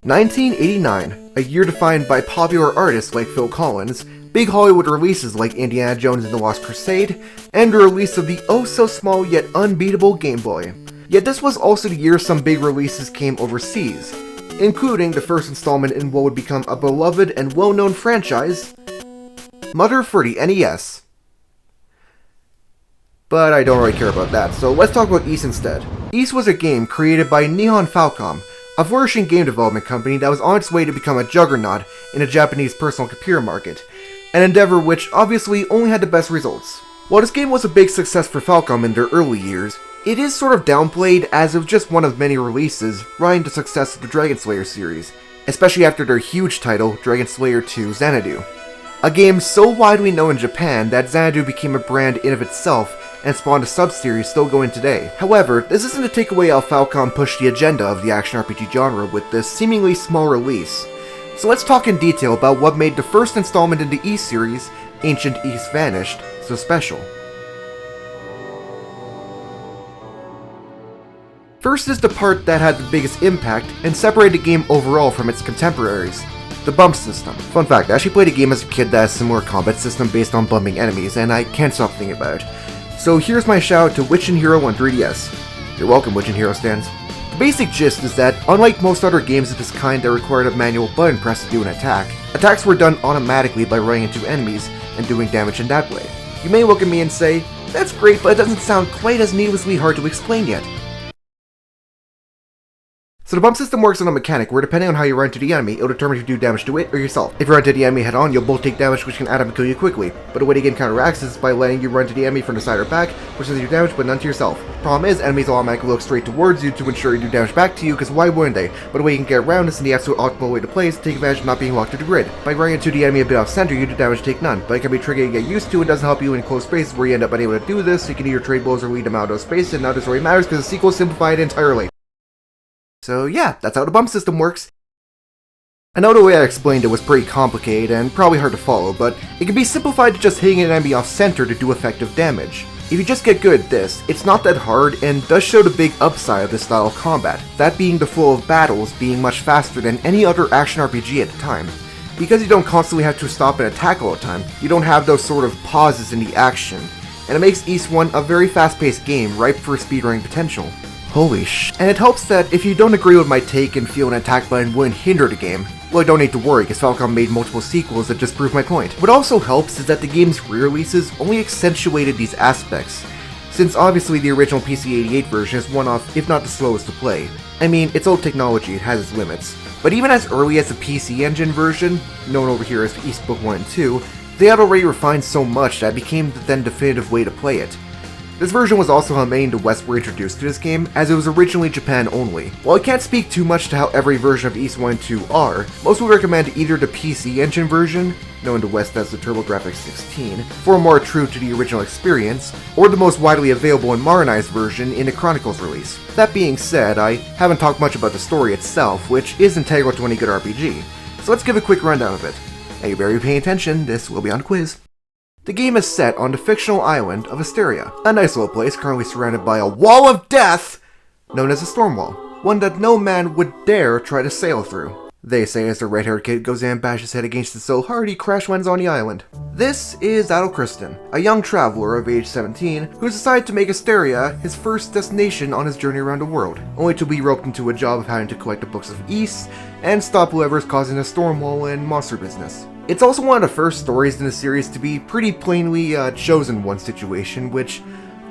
1989, a year defined by popular artists like Phil Collins, big Hollywood releases like Indiana Jones and the Lost Crusade, and the release of the oh-so-small yet unbeatable Game Boy. Yet this was also the year some big releases came overseas, including the first installment in what would become a beloved and well-known franchise, Mother for the NES. But I don't really care about that, so let's talk about Ys instead. Ys was a game created by Nihon Falcom, a flourishing game development company that was on its way to become a juggernaut in the Japanese personal computer market, an endeavor which obviously only had the best results. While this game was a big success for Falcom in their early years, it is sort of downplayed as it was just one of many releases riding the success of the Dragon Slayer series, especially after their huge title, Dragon Slayer 2 Xanadu. A game so widely known in Japan that Xanadu became a brand in of itself and spawned a sub-series still going today. However, this isn't to take away how Falcom pushed the agenda of the action RPG genre with this seemingly small release. So let's talk in detail about what made the first installment in the Ys series, Ancient Ys Vanished, so special. First is the part that had the biggest impact and separated the game overall from its contemporaries, the bump system. Fun fact, I actually played a game as a kid that has a similar combat system based on bumping enemies, and I can't stop thinking about it. So here's my shout out to Witchin' Hero on 3DS. You're welcome, Witchin' Hero stands. The basic gist is that, unlike most other games of this kind that required a manual button press to do an attack, attacks were done automatically by running into enemies and doing damage in that way. You may look at me and say, that's great, but it doesn't sound quite as needlessly hard to explain yet. So the bump system works on a mechanic where depending on how you run into the enemy, it'll determine if you do damage to it or yourself. If you run into the enemy head on, you'll both take damage which can add up and kill you quickly, but the way the game counteracts is by letting you run to the enemy from the side or back, which does your damage but none to yourself. Problem is, enemies will automatically look straight towards you to ensure you do damage back to you, because why wouldn't they? But the way you can get around is in the absolute optimal way to play is to take advantage of not being locked to the grid. By running into the enemy a bit off center, you do damage take none, but it can be tricky to get used to and doesn't help you in close spaces where you end up unable to do this, so you can either trade blows or lead them out of space, and now this really matters because the sequel simplified it entirely. So yeah, that's how the bump system works. I know the way I explained it was pretty complicated and probably hard to follow, but it can be simplified to just hitting an enemy off center to do effective damage. If you just get good at this, it's not that hard and does show the big upside of this style of combat, that being the flow of battles being much faster than any other action RPG at the time. Because you don't constantly have to stop and attack all the time, you don't have those sort of pauses in the action, and it makes Ys 1 a very fast-paced game ripe for speedrunning potential. Holy sh! And it helps that if you don't agree with my take and feel an attack button wouldn't hinder the game, well, I don't need to worry because Falcom made multiple sequels that just prove my point. What also helps is that the game's re-releases only accentuated these aspects, since obviously the original PC-88 version is one of, if not the slowest to play. I mean, it's old technology, it has its limits, but even as early as the PC Engine version, known over here as Ys Book 1 and 2, they had already refined so much that it became the then definitive way to play it. This version was also how many in the West were introduced to this game, as it was originally Japan only. While I can't speak too much to how every version of Ys 1 and 2 are, most would recommend either the PC Engine version, known in the West as the TurboGrafx 16, for more true to the original experience, or the most widely available and modernized version in the Chronicles release. That being said, I haven't talked much about the story itself, which is integral to any good RPG, so let's give a quick rundown of it. And you better be paying attention, this will be on quiz. The game is set on the fictional island of Asteria, a nice little place currently surrounded by a wall of death known as a storm wall, one that no man would dare try to sail through. They say as the red-haired kid goes in and bashes his head against it so hard he crash lands on the island. This is Adol Kristen, a young traveler of age 17 who decided to make Asteria his first destination on his journey around the world, only to be roped into a job of having to collect the books of Ys and stop whoever is causing a storm wall and monster business. It's also one of the first stories in the series to be pretty plainly a chosen one situation, which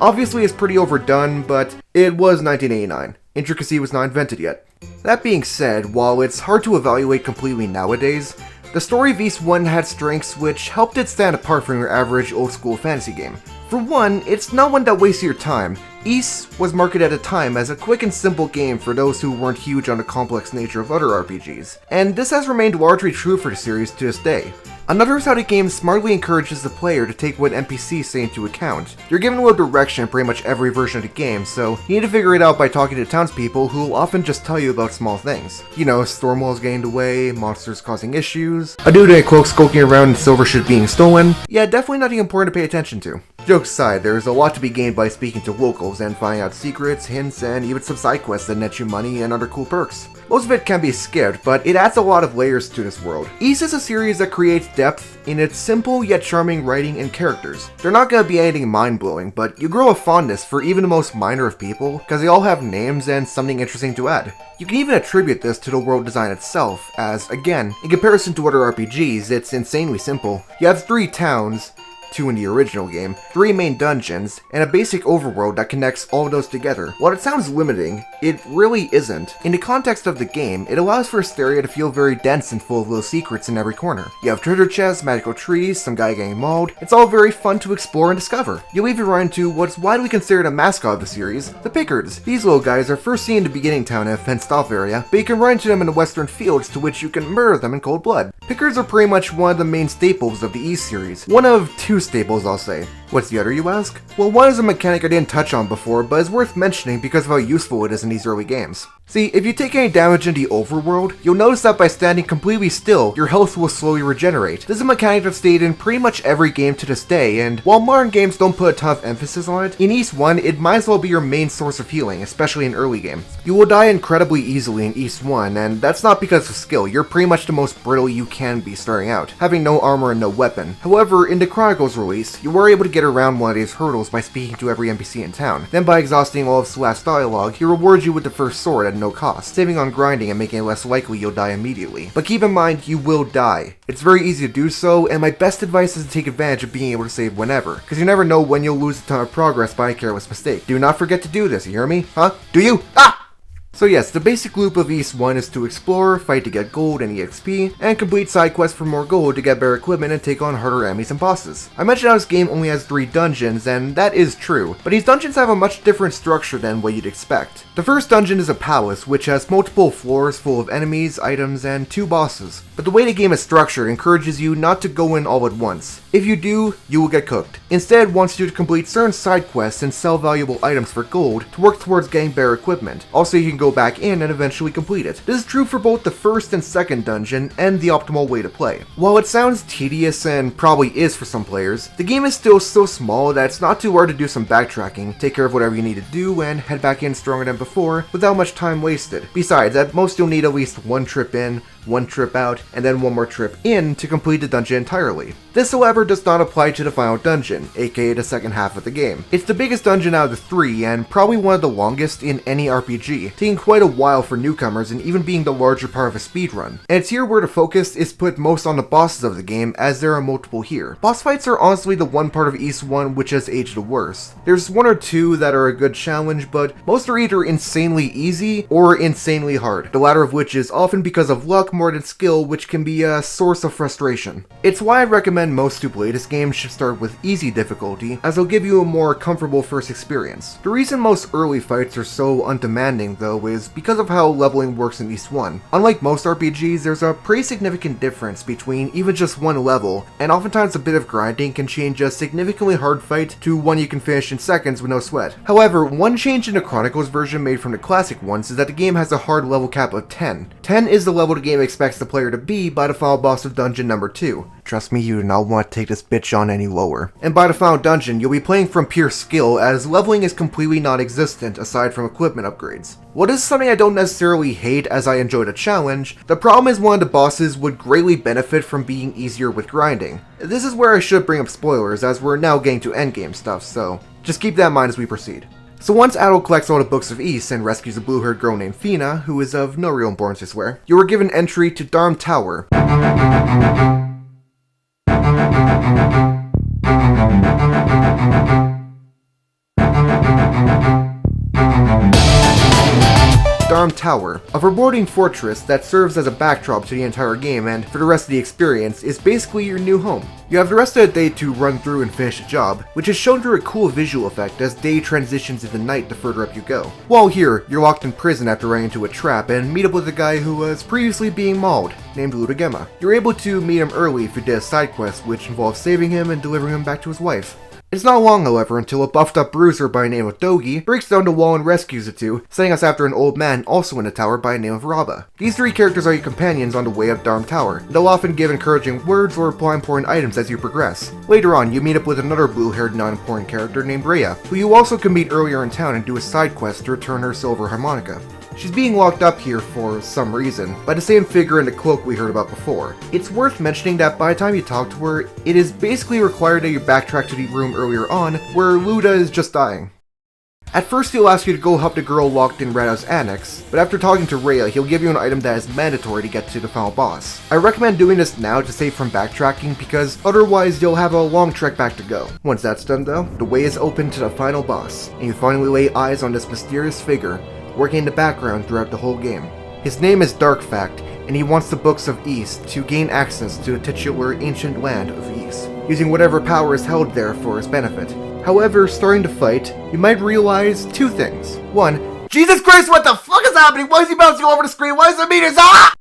obviously is pretty overdone, but it was 1989. Intricacy was not invented yet. That being said, while it's hard to evaluate completely nowadays, the story of Ys 1 had strengths which helped it stand apart from your average old-school fantasy game. For one, it's not one that wastes your time. Ys was marketed at the time as a quick and simple game for those who weren't huge on the complex nature of other RPGs, and this has remained largely true for the series to this day. Another is how the game smartly encourages the player to take what NPCs say into account. You're given a little direction in pretty much every version of the game, so you need to figure it out by talking to townspeople who will often just tell you about small things. You know, storm walls getting away, monsters causing issues, a dude in a cloak skulking around and silver shit being stolen. Yeah, definitely nothing important to pay attention to. Jokes aside, there's a lot to be gained by speaking to locals and finding out secrets, hints, and even some side quests that net you money and other cool perks. Most of it can be skipped, but it adds a lot of layers to this world. Ys is a series that creates depth in its simple yet charming writing and characters. They're not gonna be anything mind-blowing, but you grow a fondness for even the most minor of people, because they all have names and something interesting to add. You can even attribute this to the world design itself, as, again, in comparison to other RPGs, it's insanely simple. You have 3 towns, 2 in the original game, 3 main dungeons, and a basic overworld that connects all of those together. While it sounds limiting, it really isn't. In the context of the game, it allows for Asteria to feel very dense and full of little secrets in every corner. You have treasure chests, magical trees, some guy getting mauled. It's all very fun to explore and discover. You'll even run into what's widely considered a mascot of the series, the Pickards. These little guys are first seen in the beginning town in a fenced-off area, but you can run into them in the western fields, to which you can murder them in cold blood. Pickards are pretty much one of the main staples of the Ys series. One of 2 staples, I'll say. What's the other, you ask? Well, one is a mechanic I didn't touch on before, but is worth mentioning because of how useful it is in these early games. See, if you take any damage in the overworld, you'll notice that by standing completely still, your health will slowly regenerate. This is a mechanic that's stayed in pretty much every game to this day, and while modern games don't put a ton of emphasis on it, in Ys 1, it might as well be your main source of healing, especially in early game. You will die incredibly easily in Ys 1, and that's not because of skill. You're pretty much the most brittle you can be starting out, having no armor and no weapon. However, in the Chronicles release, you were able to get around one of these hurdles by speaking to every NPC in town. Then by exhausting all of Slash dialogue, he rewards you with the first sword at no cost, saving on grinding and making it less likely you'll die immediately. But keep in mind, you will die. It's very easy to do so, and my best advice is to take advantage of being able to save whenever, because you never know when you'll lose a ton of progress by a careless mistake. Do not forget to do this, you hear me? Huh? Do you? Ah! So yes, the basic loop of Ys 1 is to explore, fight to get gold and EXP, and complete side quests for more gold to get better equipment and take on harder enemies and bosses. I mentioned how this game only has 3 dungeons, and that is true, but these dungeons have a much different structure than what you'd expect. The first dungeon is a palace, which has multiple floors full of enemies, items, and 2 bosses. But the way the game is structured encourages you not to go in all at once. If you do, you will get cooked. Instead, it wants you to complete certain side quests and sell valuable items for gold to work towards getting better equipment. Also, you can go back in and eventually complete it. This is true for both the first and second dungeon, and the optimal way to play. While it sounds tedious and probably is for some players, the game is still so small that it's not too hard to do some backtracking, take care of whatever you need to do, and head back in stronger than before without much time wasted. Besides, at most you'll need at least 1 trip in, 1 trip out, and then 1 more trip in to complete the dungeon entirely. This, however, does not apply to the final dungeon, aka the second half of the game. It's the biggest dungeon out of the 3, and probably one of the longest in any RPG, taking quite a while for newcomers and even being the larger part of a speedrun. And it's here where the focus is put most on the bosses of the game, as there are multiple here. Boss fights are honestly the one part of Ys 1 which has aged the worst. There's 1 or 2 that are a good challenge, but most are either insanely easy or insanely hard, the latter of which is often because of luck more than skill, which can be a source of frustration. It's why I recommend most Super latest games should start with easy difficulty, as they'll give you a more comfortable first experience. The reason most early fights are so undemanding though is because of how leveling works in Ys 1. Unlike most RPGs, there's a pretty significant difference between even just 1 level, and oftentimes a bit of grinding can change a significantly hard fight to one you can finish in seconds with no sweat. However, one change in the Chronicles version made from the classic ones is that the game has a hard level cap of 10. 10 is the level the game expects the player to be by the final boss of dungeon number 2. Trust me, you do not want to take this bitch on any lower. And by the final dungeon, you'll be playing from pure skill, as leveling is completely non-existent aside from equipment upgrades. While this is something I don't necessarily hate, as I enjoy the challenge, the problem is one of the bosses would greatly benefit from being easier with grinding. This is where I should bring up spoilers, as we're now getting to endgame stuff, so just keep that in mind as we proceed. So once Adol collects all the books of Ys and rescues a blue-haired girl named Fina, who is of no real importance I swear, you are given entry to Darm Tower. Darm Tower, a rewarding fortress that serves as a backdrop to the entire game and, for the rest of the experience, is basically your new home. You have the rest of the day to run through and finish the job, which is shown through a cool visual effect as day transitions into night the further up you go. While here, you're locked in prison after running into a trap and meet up with a guy who was previously being mauled, named Ludogema. You're able to meet him early if you did a side quest which involves saving him and delivering him back to his wife. It's not long, however, until a buffed up bruiser by the name of Dogi breaks down the wall and rescues the two, sending us after an old man also in the tower by the name of Raba. These three characters are your companions on the way up Dharm Tower. They'll often give encouraging words or apply important items as you progress. Later on, you meet up with another blue-haired non-important character named Rhea, who you also can meet earlier in town and do a side quest to return her silver harmonica. She's being locked up here for some reason, by the same figure in the cloak we heard about before. It's worth mentioning that by the time you talk to her, it is basically required that you backtrack to the room earlier on, where Luda is just dying. At first he'll ask you to go help the girl locked in Rada's annex, but after talking to Rhea, he'll give you an item that is mandatory to get to the final boss. I recommend doing this now to save from backtracking because otherwise you'll have a long trek back to go. Once that's done though, the way is open to the final boss, and you finally lay eyes on this mysterious figure working in the background throughout the whole game. His name is Darkfact, and he wants the Books of Ys to gain access to the titular ancient land of Ys, using whatever power is held there for his benefit. However, starting to fight, you might realize two things. One, Jesus Christ, what the fuck is happening? Why is he bouncing all over the screen? Why is the meters ah?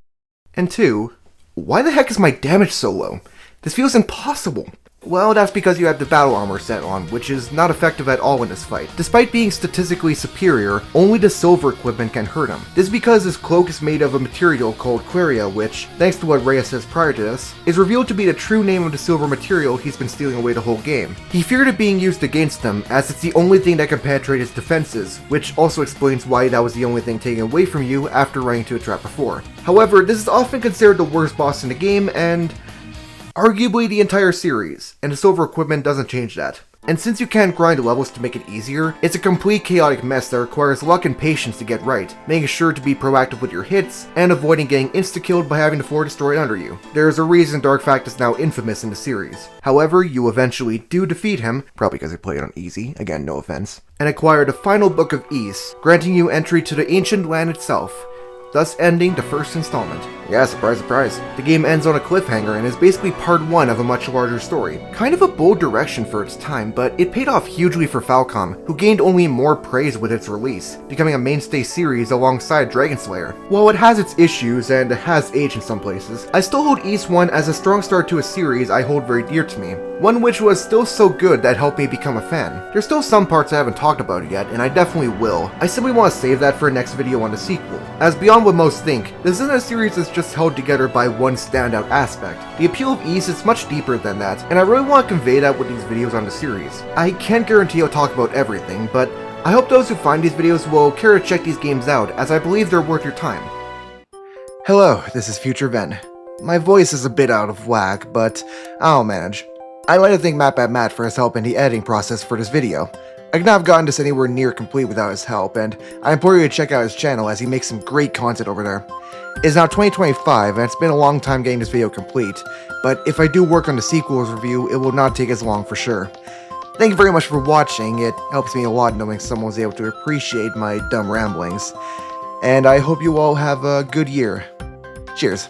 And two, why the heck is my damage so low? This feels impossible. Well, that's because you have the battle armor set on, which is not effective at all in this fight. Despite being statistically superior, only the silver equipment can hurt him. This is because his cloak is made of a material called Queria, which, thanks to what Rhea says prior to this, is revealed to be the true name of the silver material he's been stealing away the whole game. He feared it being used against him, as it's the only thing that can penetrate his defenses, which also explains why that was the only thing taken away from you after running into a trap before. However, this is often considered the worst boss in the game, and arguably the entire series, and the silver equipment doesn't change that. And since you can't grind levels to make it easier, it's a complete chaotic mess that requires luck and patience to get right, making sure to be proactive with your hits, and avoiding getting insta-killed by having the floor destroyed under you. There is a reason Darkfact is now infamous in the series. However, you eventually do defeat him, probably because you played on easy, again no offense, and acquire the final Book of Ys, granting you entry to the ancient land itself, thus ending the first installment. Yeah, surprise, surprise. The game ends on a cliffhanger and is basically part 1 of a much larger story. Kind of a bold direction for its time, but it paid off hugely for Falcom, who gained only more praise with its release, becoming a mainstay series alongside Dragon Slayer. While it has its issues and has aged in some places, I still hold Ys 1 as a strong start to a series I hold very dear to me. One which was still so good that helped me become a fan. There's still some parts I haven't talked about yet, and I definitely will. I simply want to save that for a next video on the sequel. As beyond what most think, this isn't a series that's just held together by one standout aspect. The appeal of Ys is much deeper than that, and I really want to convey that with these videos on the series. I can't guarantee I'll talk about everything, but I hope those who find these videos will care to check these games out, as I believe they're worth your time. Hello, this is Future Ven. My voice is a bit out of whack, but I'll manage. I'd like to thank MatBatMat for his help in the editing process for this video. I could not have gotten this anywhere near complete without his help, and I implore you to check out his channel as he makes some great content over there. It is now 2025, and it's been a long time getting this video complete, but if I do work on the sequels review, it will not take as long for sure. Thank you very much for watching. It helps me a lot knowing someone was able to appreciate my dumb ramblings, and I hope you all have a good year. Cheers.